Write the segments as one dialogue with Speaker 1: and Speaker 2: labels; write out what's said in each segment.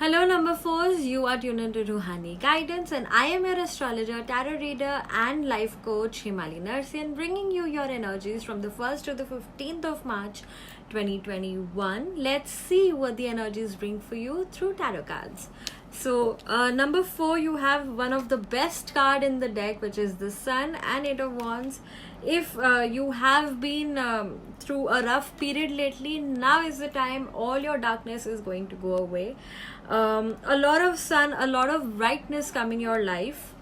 Speaker 1: Hello, number fours. You are tuned into Ruhani Guidance, and I am your astrologer, tarot reader, and life coach Himali Narsian, bringing you your energies from the 1st to the 15th of March 2021. Let's see what the energies bring for you through tarot cards. So, number four, you have one of the best card in the deck, which is the Sun and Eight of Wands. If you have been through a rough period lately, now is the time. All your darkness is going to go away. A lot of sun, a lot of brightness coming your life.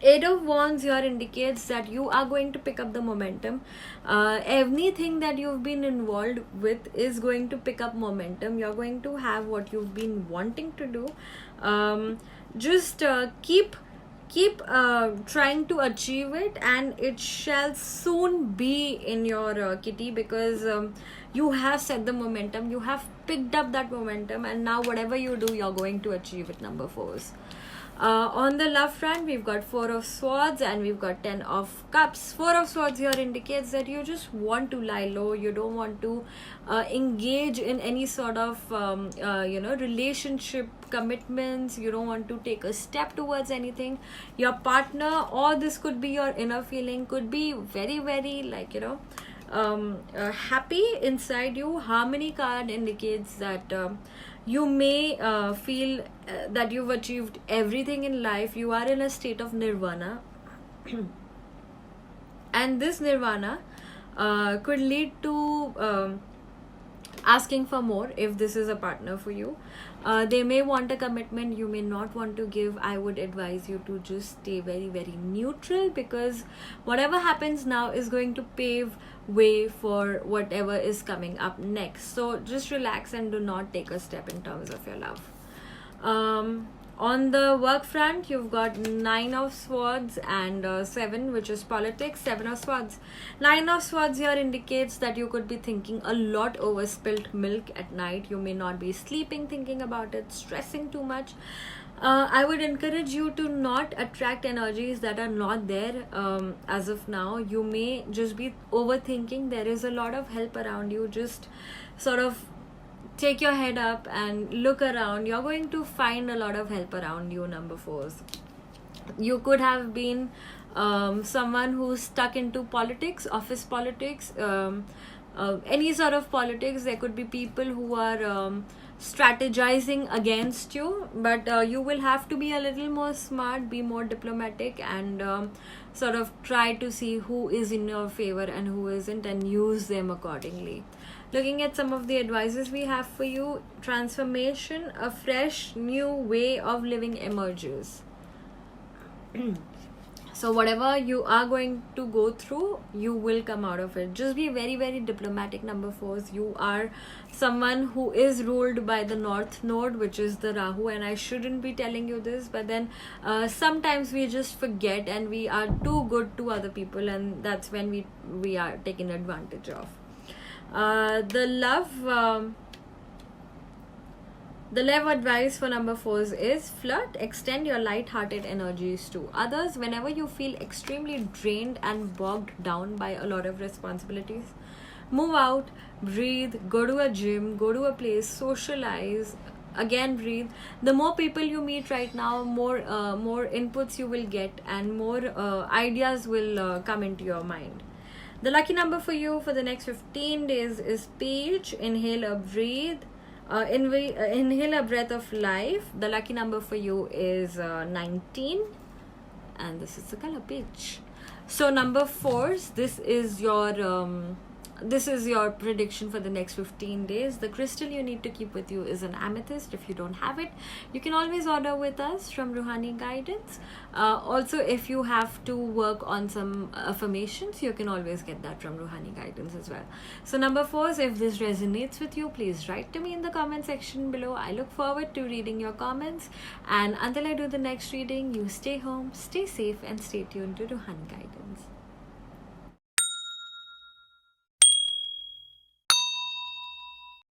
Speaker 1: Eight of Wands here indicates that you are going to pick up the momentum. Anything that you've been involved with is going to pick up momentum. You're going to have what you've been wanting to do. Just keep trying to achieve it, and it shall soon be in your kitty, because you have set the momentum, you have picked up that momentum, and now whatever you do, you're going to achieve it. Number fours. On the love front, we've got Four of Swords and we've got Ten of Cups. Four of Swords here indicates that you just want to lie low. You don't want to engage in any sort of relationship commitments. You don't want to take a step towards anything. Your partner, or this could be your inner feeling, could be very, very happy inside you. Harmony card indicates that you may feel that you've achieved everything in life. You are in a state of nirvana and this nirvana could lead to asking for more if this is a partner for you. They may want a commitment, you may not want to give. I would advise you to just stay very, very neutral, because whatever happens now is going to pave way for whatever is coming up next. So just relax and do not take a step in terms of your love. On the work front, you've got Nine of Swords and Seven, which is politics. Seven of Swords. Nine of Swords here indicates that you could be thinking a lot over spilt milk at night. You may not be sleeping thinking about it, stressing too much. I would encourage you to not attract energies that are not there as of now. You may just be overthinking. There is a lot of help around you. Just sort of take your head up and look around. You're going to find a lot of help around you. Number fours. You could have been someone who's stuck into politics, office politics, any sort of politics. There could be people who are strategizing against you, but you will have to be a little more smart, be more diplomatic, and sort of try to see who is in your favor and who isn't, and use them accordingly. Looking at some of the advices we have for you: transformation, a fresh new way of living emerges. So whatever you are going to go through, you will come out of it. Just be very, very diplomatic. Number fours. You are someone who is ruled by the North Node, which is the Rahu, and I shouldn't be telling you this, but then sometimes we just forget and we are too good to other people, and that's when we are taken advantage of. The love advice for number fours is flirt, extend your light-hearted energies to others. Whenever you feel extremely drained and bogged down by a lot of responsibilities, move out, breathe, go to a gym, go to a place, socialize, again breathe. The more people you meet right now, more inputs you will get, and more ideas will come into your mind. The lucky number for you for the next 15 days is Peach. Inhale or breathe. Inhale a breath of life. The lucky number for you is 19, and this is the color peach. So number fours, this is your prediction for the next 15 days. The crystal you need to keep with you is an amethyst. If you don't have it, you can always order with us from Ruhani Guidance. Also, if you have to work on some affirmations, you can always get that from Ruhani Guidance as well. So number fours, if this resonates with you, please write to me in the comment section below. I look forward to reading your comments, and until I do the next reading, you stay home, stay safe, and stay tuned to Ruhani Guidance.